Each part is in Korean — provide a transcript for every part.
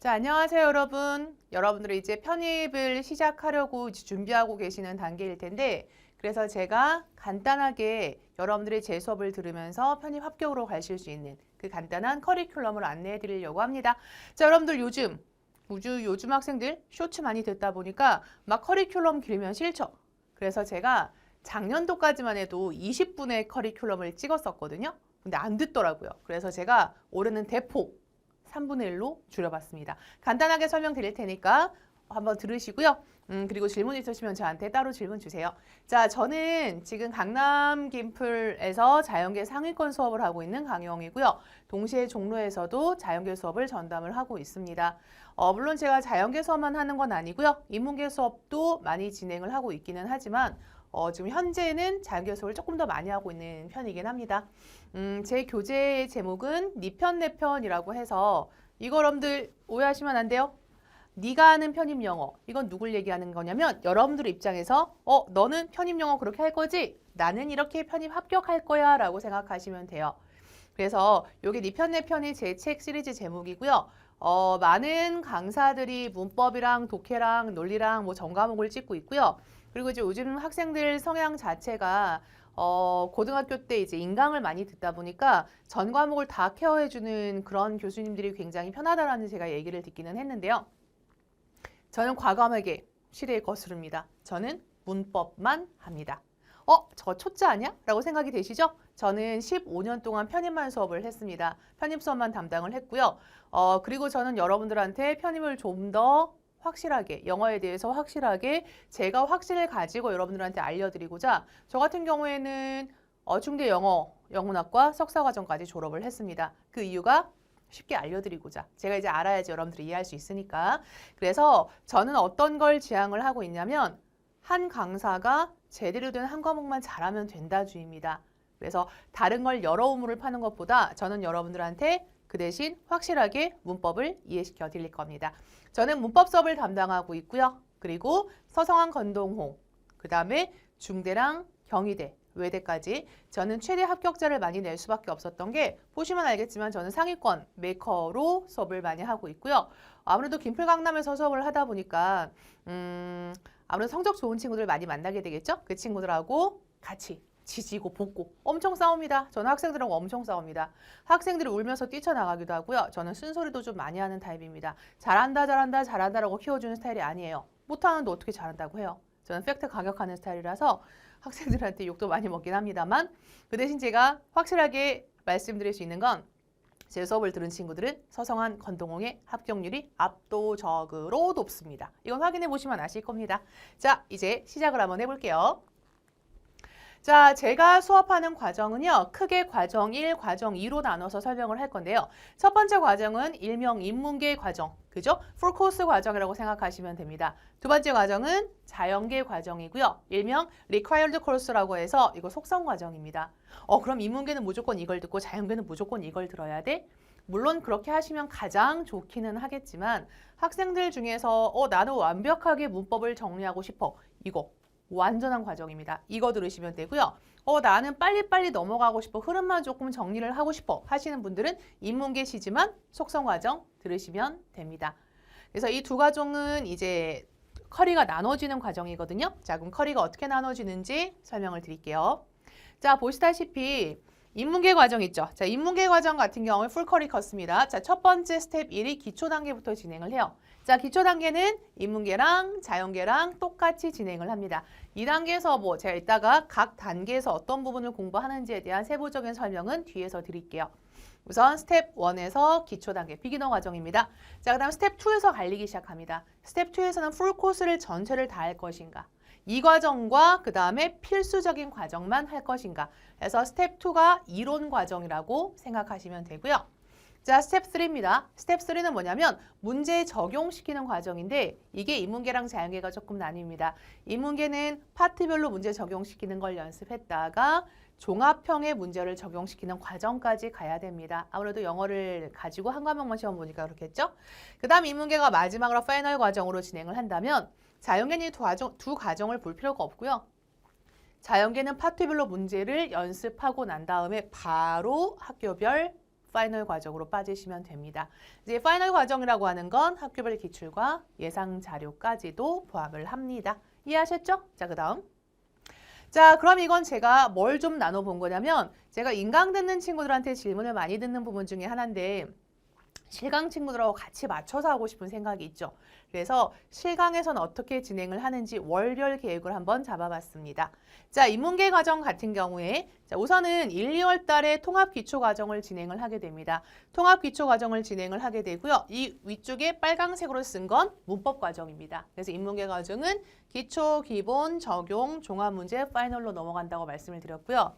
자, 안녕하세요, 여러분. 여러분들이 이제 편입을 시작하려고 이제 준비하고 계시는 단계일 텐데, 그래서 제가 간단하게 여러분들이 제 수업을 들으면서 편입 합격으로 가실 수 있는 그 간단한 커리큘럼을 안내해 드리려고 합니다. 자, 여러분들 요즘 학생들 쇼츠 많이 듣다 보니까 막 커리큘럼 길면 싫죠? 그래서 제가 작년도까지만 해도 20분의 커리큘럼을 찍었었거든요. 근데 안 듣더라고요. 그래서 제가 올해는 대폭 3분의 1로 줄여봤습니다. 간단하게 설명드릴 테니까 한번 들으시고요. 그리고 질문 있으시면 저한테 따로 질문 주세요. 자, 저는 지금 강남 김플에서 자연계 상위권 수업을 하고 있는 강영이고요. 동시에 종로에서도 자연계 수업을 전담을 하고 있습니다. 물론 제가 자연계 수업만 하는 건 아니고요. 인문계 수업도 많이 진행을 하고 있기는 하지만 지금 현재는 자연계 수업을 조금 더 많이 하고 있는 편이긴 합니다. 제 교재의 제목은 니편 내편이라고 해서 이거 여러분들 오해하시면 안 돼요. 네가 하는 편입 영어. 이건 누굴 얘기하는 거냐면 여러분들 입장에서 너는 편입 영어 그렇게 할 거지? 나는 이렇게 편입 합격할 거야 라고 생각하시면 돼요. 그래서 이게 니편 내편이 제 책 시리즈 제목이고요. 많은 강사들이 문법이랑 독해랑 논리랑 뭐 전과목을 찍고 있고요. 그리고 이제 요즘 학생들 성향 자체가 고등학교 때 이제 인강을 많이 듣다 보니까 전 과목을 다 케어해주는 그런 교수님들이 굉장히 편하다라는 제가 얘기를 듣기는 했는데요. 저는 과감하게 시대에 거스릅니다. 저는 문법만 합니다. 저거 초짜 아니야? 라고 생각이 되시죠? 저는 15년 동안 편입만 수업을 했습니다. 편입 수업만 담당을 했고요. 그리고 저는 여러분들한테 편입을 좀 더 확실하게, 영어에 대해서 확실하게 제가 확신을 가지고 여러분들한테 알려드리고자 저 같은 경우에는 중대 영문학과 석사과정까지 졸업을 했습니다. 그 이유가 쉽게 알려드리고자. 제가 이제 알아야지 여러분들이 이해할 수 있으니까. 그래서 저는 어떤 걸 지향을 하고 있냐면 한 강사가 제대로 된 한 과목만 잘하면 된다 주의입니다. 그래서 다른 걸 여러 우물을 파는 것보다 저는 여러분들한테 그 대신 확실하게 문법을 이해시켜 드릴 겁니다. 저는 문법 수업을 담당하고 있고요. 그리고 서성한 건동홍, 그 다음에 중대랑 경희대, 외대까지 저는 최대 합격자를 많이 낼 수밖에 없었던 게 보시면 알겠지만 저는 상위권 메이커로 수업을 많이 하고 있고요. 아무래도 김풀 강남에서 수업을 하다 보니까 아무래도 성적 좋은 친구들 많이 만나게 되겠죠? 그 친구들하고 같이 지지고 볶고 엄청 싸웁니다. 저는 학생들하고 엄청 싸웁니다. 학생들이 울면서 뛰쳐나가기도 하고요. 저는 쓴소리도 좀 많이 하는 타입입니다. 잘한다 잘한다 잘한다라고 키워주는 스타일이 아니에요. 못하는데 어떻게 잘한다고 해요. 저는 팩트 가격하는 스타일이라서 학생들한테 욕도 많이 먹긴 합니다만 그 대신 제가 확실하게 말씀드릴 수 있는 건 제 수업을 들은 친구들은 서성한 건동홍의 합격률이 압도적으로 높습니다. 이건 확인해 보시면 아실 겁니다. 자, 이제 시작을 한번 해볼게요. 자, 제가 수업하는 과정은요. 크게 과정 1, 과정 2로 나눠서 설명을 할 건데요. 첫 번째 과정은 일명 인문계 과정, 그죠? 풀코스 과정이라고 생각하시면 됩니다. 두 번째 과정은 자연계 과정이고요. 일명 required course라고 해서 이거 속성 과정입니다. 그럼 인문계는 무조건 이걸 듣고 자연계는 무조건 이걸 들어야 돼? 물론 그렇게 하시면 가장 좋기는 하겠지만 학생들 중에서 나는 완벽하게 문법을 정리하고 싶어. 이거 완전한 과정입니다. 이거 들으시면 되고요. 나는 빨리빨리 넘어가고 싶어. 흐름만 조금 정리를 하고 싶어 하시는 분들은 인문계시지만 속성 과정 들으시면 됩니다. 그래서 이 두 과정은 이제 커리가 나눠지는 과정이거든요. 자, 그럼 커리가 어떻게 나눠지는지 설명을 드릴게요. 자, 보시다시피 인문계 과정 있죠. 자, 인문계 과정 같은 경우에 풀커리 컸습니다. 자, 첫 번째 스텝 1이 기초 단계부터 진행을 해요. 자, 기초 단계는 인문계랑 자연계랑 똑같이 진행을 합니다. 2단계에서 제가 이따가 각 단계에서 어떤 부분을 공부하는지에 대한 세부적인 설명은 뒤에서 드릴게요. 우선 스텝 1에서 기초 단계, 비기너 과정입니다. 자, 그 다음 스텝 2에서 갈리기 시작합니다. 스텝 2에서는 풀 코스를 전체를 다 할 것인가? 이 과정과 그 다음에 필수적인 과정만 할 것인가? 그래서 스텝 2가 이론 과정이라고 생각하시면 되고요. 자, 스텝 3입니다. 스텝 3는 뭐냐면 문제 적용시키는 과정인데 이게 인문계랑 자연계가 조금 나뉩니다. 인문계는 파트별로 문제 적용시키는 걸 연습했다가 종합형의 문제를 적용시키는 과정까지 가야 됩니다. 아무래도 영어를 가지고 한 과목만 시험 보니까 그렇겠죠? 그 다음 인문계가 마지막으로 파이널 과정으로 진행을 한다면 자연계는 이 두 과정을 볼 필요가 없고요. 자연계는 파트별로 문제를 연습하고 난 다음에 바로 학교별 파이널 과정으로 빠지시면 됩니다. 이제 파이널 과정이라고 하는 건 학교별 기출과 예상 자료까지도 포함을 합니다. 이해하셨죠? 자, 그 다음. 자, 그럼 이건 제가 뭘 좀 나눠본 거냐면 제가 인강 듣는 친구들한테 질문을 많이 듣는 부분 중에 하나인데 실강 친구들하고 같이 맞춰서 하고 싶은 생각이 있죠. 그래서 실강에서는 어떻게 진행을 하는지 월별 계획을 한번 잡아봤습니다. 자, 인문계 과정 같은 경우에 자, 우선은 1, 2월 달에 통합 기초 과정을 진행을 하게 됩니다. 통합 기초 과정을 진행을 하게 되고요. 이 위쪽에 빨강색으로 쓴 건 문법 과정입니다. 그래서 인문계 과정은 기초, 기본, 적용, 종합 문제, 파이널로 넘어간다고 말씀을 드렸고요.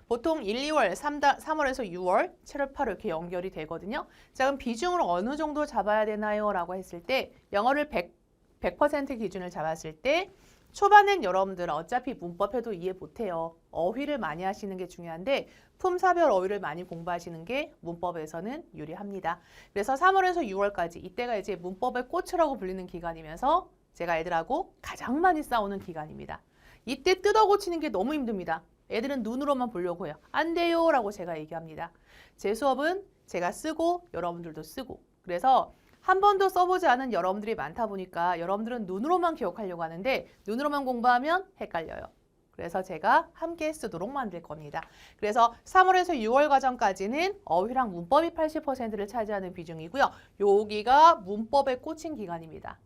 보통 1, 2월, 3월에서 6월, 7월, 8월 이렇게 연결이 되거든요. 자, 그럼 비중을 어느 정도 잡아야 되나요? 라고 했을 때 영어를 100% 기준을 잡았을 때 초반엔 여러분들 어차피 문법해도 이해 못해요. 어휘를 많이 하시는 게 중요한데 품사별 어휘를 많이 공부하시는 게 문법에서는 유리합니다. 그래서 3월에서 6월까지 이때가 이제 문법의 꽃이라고 불리는 기간이면서 제가 애들하고 가장 많이 싸우는 기간입니다. 이때 뜯어 고치는 게 너무 힘듭니다. 애들은 눈으로만 보려고 해요. 안 돼요 라고 제가 얘기합니다. 제 수업은 제가 쓰고 여러분들도 쓰고 그래서 한 번도 써보지 않은 여러분들이 많다 보니까 여러분들은 눈으로만 기억하려고 하는데 눈으로만 공부하면 헷갈려요. 그래서 제가 함께 쓰도록 만들 겁니다. 그래서 3월에서 6월 과정까지는 어휘랑 문법이 80%를 차지하는 비중이고요. 여기가 문법의 꽂힌 기간입니다.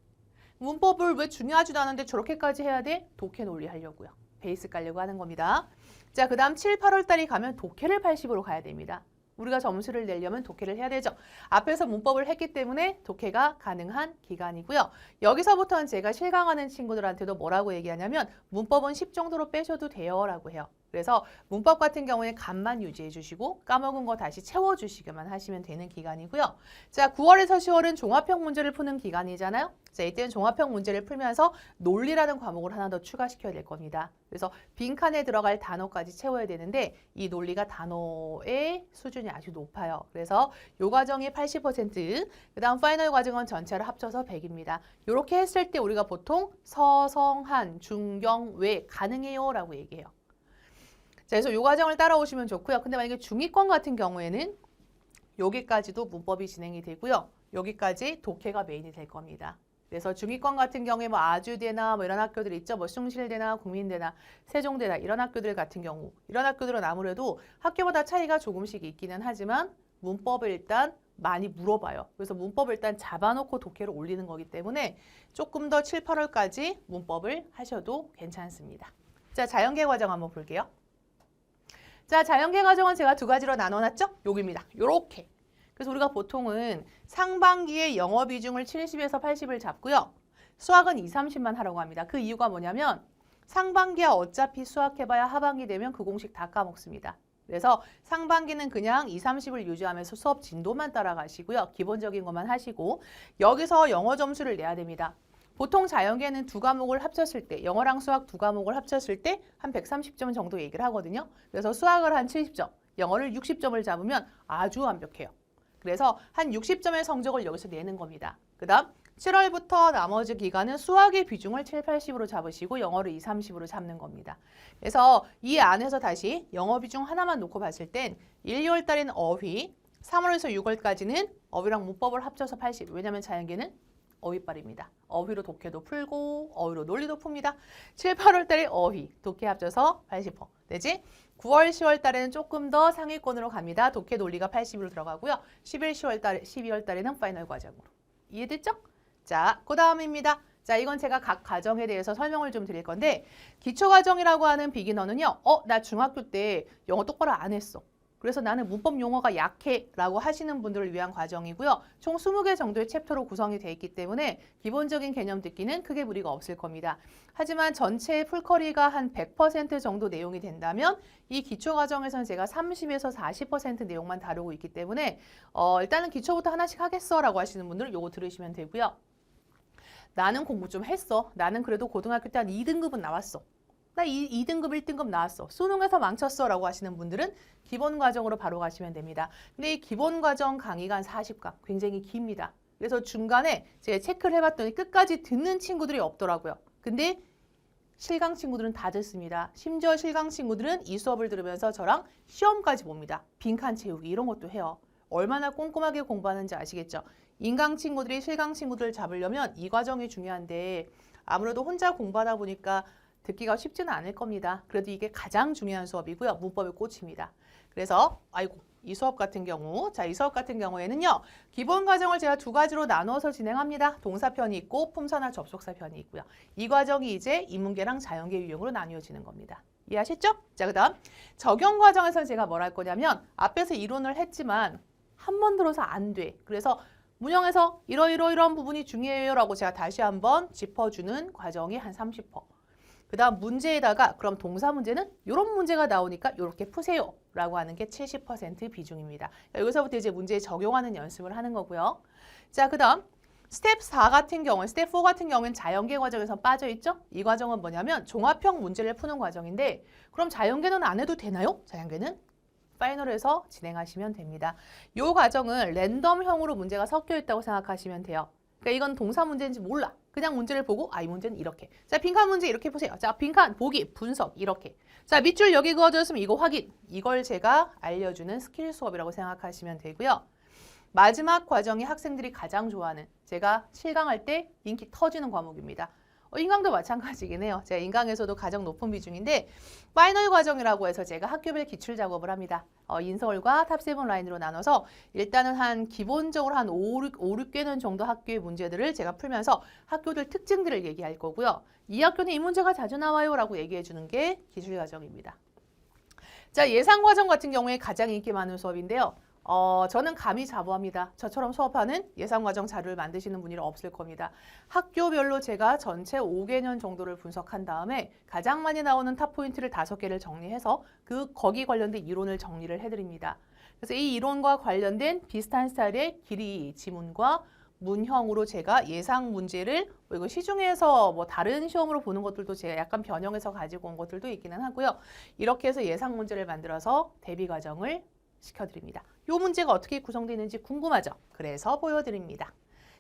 문법을 왜 중요하지도 않은데 저렇게까지 해야 돼? 독해 논리 하려고요. 베이스 깔려고 하는 겁니다. 자, 그 다음 7, 8월 달이 가면 독해를 80으로 가야 됩니다. 우리가 점수를 내려면 독해를 해야 되죠. 앞에서 문법을 했기 때문에 독해가 가능한 기간이고요. 여기서부터는 제가 실강하는 친구들한테도 뭐라고 얘기하냐면 문법은 10 정도로 빼셔도 돼요 라고 해요. 그래서 문법 같은 경우에 감만 유지해 주시고 까먹은 거 다시 채워주시기만 하시면 되는 기간이고요. 자, 9월에서 10월은 종합형 문제를 푸는 기간이잖아요. 자, 이때는 종합형 문제를 풀면서 논리라는 과목을 하나 더 추가시켜야 될 겁니다. 그래서 빈칸에 들어갈 단어까지 채워야 되는데 이 논리가 단어의 수준이 아주 높아요. 그래서 이 과정이 80%, 그 다음 파이널 과정은 전체를 합쳐서 100입니다. 이렇게 했을 때 우리가 보통 서성한, 중경, 외 가능해요 라고 얘기해요. 자, 그래서 이 과정을 따라오시면 좋고요. 근데 만약에 중위권 같은 경우에는 여기까지도 문법이 진행이 되고요. 여기까지 독해가 메인이 될 겁니다. 그래서 중위권 같은 경우에 뭐 아주대나 뭐 이런 학교들 있죠. 뭐 숭실대나 국민대나 세종대나 이런 학교들 같은 경우 이런 학교들은 아무래도 학교마다 차이가 조금씩 있기는 하지만 문법을 일단 많이 물어봐요. 그래서 문법을 일단 잡아놓고 독해를 올리는 거기 때문에 조금 더 7, 8월까지 문법을 하셔도 괜찮습니다. 자, 자연계 과정 한번 볼게요. 자, 자연계 과정은 제가 두 가지로 나눠놨죠? 여기입니다. 요렇게. 그래서 우리가 보통은 상반기에 영어 비중을 70에서 80을 잡고요. 수학은 2, 30만 하라고 합니다. 그 이유가 뭐냐면 상반기야 어차피 수학해봐야 하반기 되면 그 공식 다 까먹습니다. 그래서 상반기는 그냥 2, 30을 유지하면서 수업 진도만 따라가시고요. 기본적인 것만 하시고 여기서 영어 점수를 내야 됩니다. 보통 자연계는 두 과목을 합쳤을 때 영어랑 수학 두 과목을 합쳤을 때 한 130점 정도 얘기를 하거든요. 그래서 수학을 한 70점, 영어를 60점을 잡으면 아주 완벽해요. 그래서 한 60점의 성적을 여기서 내는 겁니다. 그 다음 7월부터 나머지 기간은 수학의 비중을 7, 80으로 잡으시고 영어를 2, 30으로 잡는 겁니다. 그래서 이 안에서 다시 영어 비중 하나만 놓고 봤을 땐 1, 2월 달에는 어휘, 3월에서 6월까지는 어휘랑 문법을 합쳐서 80. 왜냐하면 자연계는 어휘빨입니다. 어휘로 독해도 풀고 어휘로 논리도 풉니다. 7, 8월 달에 어휘, 독해 합쳐서 80%. 되지? 9월, 10월 달에는 조금 더 상위권으로 갑니다. 독해 논리가 80으로 들어가고요. 12월 달에는 파이널 과정으로. 이해됐죠? 자, 그 다음입니다. 자, 이건 제가 각 과정에 대해서 설명을 좀 드릴 건데 기초과정이라고 하는 비기너는요. 나 중학교 때 영어 똑바로 안 했어. 그래서 나는 문법 용어가 약해 라고 하시는 분들을 위한 과정이고요. 총 20개 정도의 챕터로 구성이 되어 있기 때문에 기본적인 개념 듣기는 크게 무리가 없을 겁니다. 하지만 전체 풀커리가 한 100% 정도 내용이 된다면 이 기초과정에서는 제가 30에서 40% 내용만 다루고 있기 때문에 일단은 기초부터 하나씩 하겠어 라고 하시는 분들은 요거 들으시면 되고요. 나는 공부 좀 했어. 나는 그래도 고등학교 때 한 2등급은 나왔어. 나 2등급, 1등급 나왔어. 수능에서 망쳤어 라고 하시는 분들은 기본 과정으로 바로 가시면 됩니다. 근데 이 기본 과정 강의가 한 40강, 굉장히 깁니다. 그래서 중간에 제가 체크를 해봤더니 끝까지 듣는 친구들이 없더라고요. 근데 실강 친구들은 다 듣습니다. 심지어 실강 친구들은 이 수업을 들으면서 저랑 시험까지 봅니다. 빈칸 채우기 이런 것도 해요. 얼마나 꼼꼼하게 공부하는지 아시겠죠? 인강 친구들이 실강 친구들을 잡으려면 이 과정이 중요한데 아무래도 혼자 공부하다 보니까 듣기가 쉽지는 않을 겁니다. 그래도 이게 가장 중요한 수업이고요. 문법의 꽃입니다. 그래서 이 수업 같은 경우, 이 수업 같은 경우에는요. 기본 과정을 제가 두 가지로 나누어서 진행합니다. 동사편이 있고 품사나 접속사 편이 있고요. 이 과정이 이제 인문계랑 자연계 유형으로 나뉘어지는 겁니다. 이해하셨죠? 자, 그다음 적용 과정에서는 제가 뭘 할 거냐면 앞에서 이론을 했지만 한 번 들어서 안 돼. 그래서 문형에서 이러이러이러한 부분이 중요해요 라고 제가 다시 한번 짚어주는 과정이 한 30%. 그 다음 문제에다가 그럼 동사 문제는 이런 문제가 나오니까 이렇게 푸세요 라고 하는 게 70% 비중입니다. 여기서부터 이제 문제에 적용하는 연습을 하는 거고요. 자, 그 다음 스텝 4 같은 경우는 스텝 4 같은 경우는 자연계 과정에서 빠져있죠? 이 과정은 뭐냐면 종합형 문제를 푸는 과정인데 그럼 자연계는 안 해도 되나요? 자연계는 파이널에서 진행하시면 됩니다. 이 과정은 랜덤형으로 문제가 섞여 있다고 생각하시면 돼요. 그러니까 이건 동사 문제인지 몰라. 그냥 문제를 보고 이 문제는 이렇게. 자, 빈칸 문제 이렇게 보세요. 자, 빈칸 보기, 분석 이렇게. 자, 밑줄 여기 그어졌으면 이거 확인. 이걸 제가 알려주는 스킬 수업이라고 생각하시면 되고요. 마지막 과정이 학생들이 가장 좋아하는 제가 실강할 때 인기 터지는 과목입니다. 인강도 마찬가지긴 해요. 제가 인강에서도 가장 높은 비중인데 파이널 과정이라고 해서 제가 학교별 기출 작업을 합니다. 인서울과 탑7 라인으로 나눠서 일단은 한 기본적으로 한 5, 6개는 정도 학교의 문제들을 제가 풀면서 학교들 특징들을 얘기할 거고요. 이 학교는 이 문제가 자주 나와요 라고 얘기해 주는 게 기출 과정입니다. 자, 예상 과정 같은 경우에 가장 인기 많은 수업인데요. 저는 감히 자부합니다. 저처럼 수업하는 예상과정 자료를 만드시는 분이 없을 겁니다. 학교별로 제가 전체 5개년 정도를 분석한 다음에 가장 많이 나오는 탑 포인트를 5개를 정리해서 거기 관련된 이론을 정리를 해드립니다. 그래서 이 이론과 관련된 비슷한 스타일의 길이 지문과 문형으로 제가 예상 문제를 이거 시중에서 다른 시험으로 보는 것들도 제가 약간 변형해서 가지고 온 것들도 있기는 하고요. 이렇게 해서 예상 문제를 만들어서 대비 과정을 시켜드립니다. 이 문제가 어떻게 구성되는지 궁금하죠? 그래서 보여드립니다.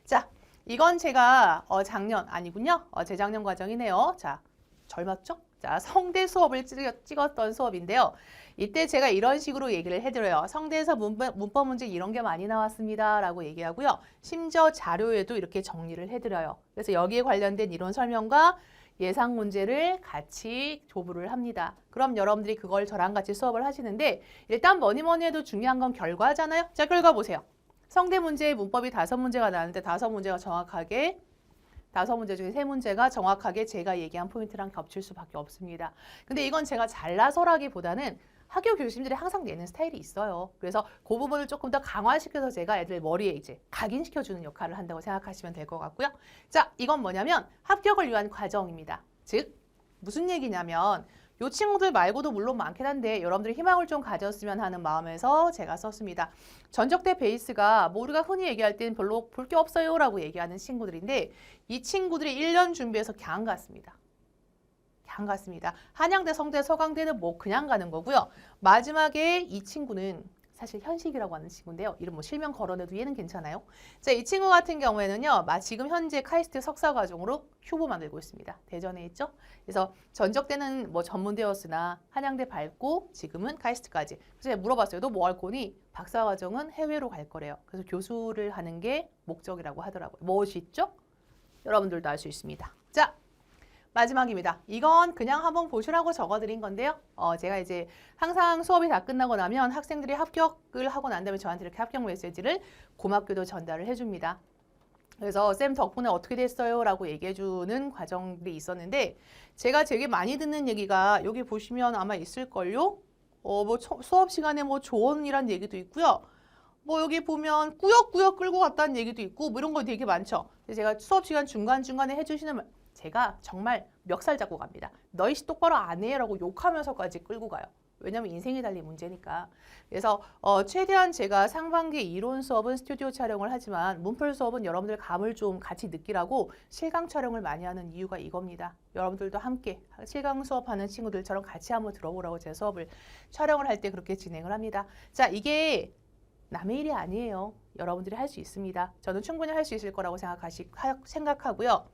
자, 이건 제가 작년 아니군요. 재작년 과정이네요. 자, 젊었죠? 자, 성대 수업을 찍었던 수업인데요. 이때 제가 이런 식으로 얘기를 해드려요. 성대에서 문법 문제 이런 게 많이 나왔습니다. 라고 얘기하고요. 심지어 자료에도 이렇게 정리를 해드려요. 그래서 여기에 관련된 이론 설명과 예상 문제를 같이 조부를 합니다. 그럼 여러분들이 그걸 저랑 같이 수업을 하시는데 일단 뭐니 해도 중요한 건 결과잖아요. 자, 결과 보세요. 성대 문제의 문법이 5문제가 나왔는데 5문제가 정확하게 5문제 중에 3문제가 정확하게 제가 얘기한 포인트랑 겹칠 수밖에 없습니다. 근데 이건 제가 잘나서라기보다는 학교 교수님들이 항상 내는 스타일이 있어요. 그래서 그 부분을 조금 더 강화시켜서 제가 애들 머리에 이제 각인시켜주는 역할을 한다고 생각하시면 될 것 같고요. 자, 이건 뭐냐면 합격을 위한 과정입니다. 즉, 무슨 얘기냐면 이 친구들 말고도 물론 많긴 한데 여러분들이 희망을 좀 가졌으면 하는 마음에서 제가 썼습니다. 전적대 베이스가 우리가 흔히 얘기할 때는 별로 볼 게 없어요 라고 얘기하는 친구들인데 이 친구들이 1년 준비해서 그냥 갔습니다. 그냥 갔습니다. 한양대, 성대, 서강대는 그냥 가는 거고요. 마지막에 이 친구는 사실 현식이라고 하는 친구인데요. 이름 실명 거론해도 얘는 괜찮아요. 자, 이 친구 같은 경우에는요. 지금 현재 카이스트 석사 과정으로 휴보 만들고 있습니다. 대전에 있죠. 그래서 전적대는 전문대였으나 한양대 밟고 지금은 카이스트까지. 그래서 제가 물어봤어요. 너 뭐 할 거니? 박사 과정은 해외로 갈 거래요. 그래서 교수를 하는 게 목적이라고 하더라고요. 멋있죠? 여러분들도 알 수 있습니다. 자, 마지막입니다. 이건 그냥 한번 보시라고 적어드린 건데요. 제가 이제 항상 수업이 다 끝나고 나면 학생들이 합격을 하고 난 다음에 저한테 이렇게 합격 메시지를 고맙게도 전달을 해줍니다. 그래서 쌤 덕분에 어떻게 됐어요? 라고 얘기해주는 과정들이 있었는데 제가 되게 많이 듣는 얘기가 여기 보시면 아마 있을걸요? 수업 시간에 조언이란 얘기도 있고요. 여기 보면 꾸역꾸역 끌고 갔다는 얘기도 있고 이런 거 되게 많죠. 제가 수업 시간 중간중간에 해주시는 말 제가 정말 멱살 잡고 갑니다. 너희 씨 똑바로 안 해 라고 욕하면서까지 끌고 가요. 왜냐면 인생이 달린 문제니까. 그래서 최대한 제가 상반기 이론 수업은 스튜디오 촬영을 하지만 문풀 수업은 여러분들 감을 좀 같이 느끼라고 실강 촬영을 많이 하는 이유가 이겁니다. 여러분들도 함께 실강 수업하는 친구들처럼 같이 한번 들어보라고 제 수업을 촬영을 할 때 그렇게 진행을 합니다. 자, 이게 남의 일이 아니에요. 여러분들이 할 수 있습니다. 저는 충분히 할 수 있을 거라고 생각하고요.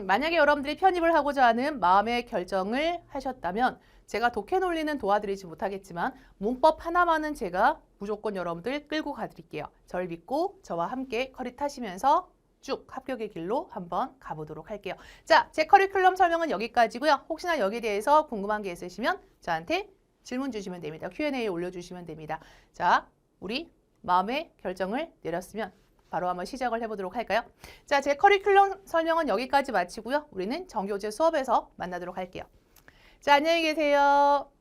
만약에 여러분들이 편입을 하고자 하는 마음의 결정을 하셨다면 제가 독해 논리는 도와드리지 못하겠지만 문법 하나만은 제가 무조건 여러분들 끌고 가드릴게요. 절 믿고 저와 함께 커리 타시면서 쭉 합격의 길로 한번 가보도록 할게요. 자, 제 커리큘럼 설명은 여기까지고요. 혹시나 여기에 대해서 궁금한 게 있으시면 저한테 질문 주시면 됩니다. Q&A에 올려주시면 됩니다. 자, 우리 마음의 결정을 내렸으면 바로 한번 시작을 해보도록 할까요? 자, 제 커리큘럼 설명은 여기까지 마치고요. 우리는 정교재 수업에서 만나도록 할게요. 자, 안녕히 계세요.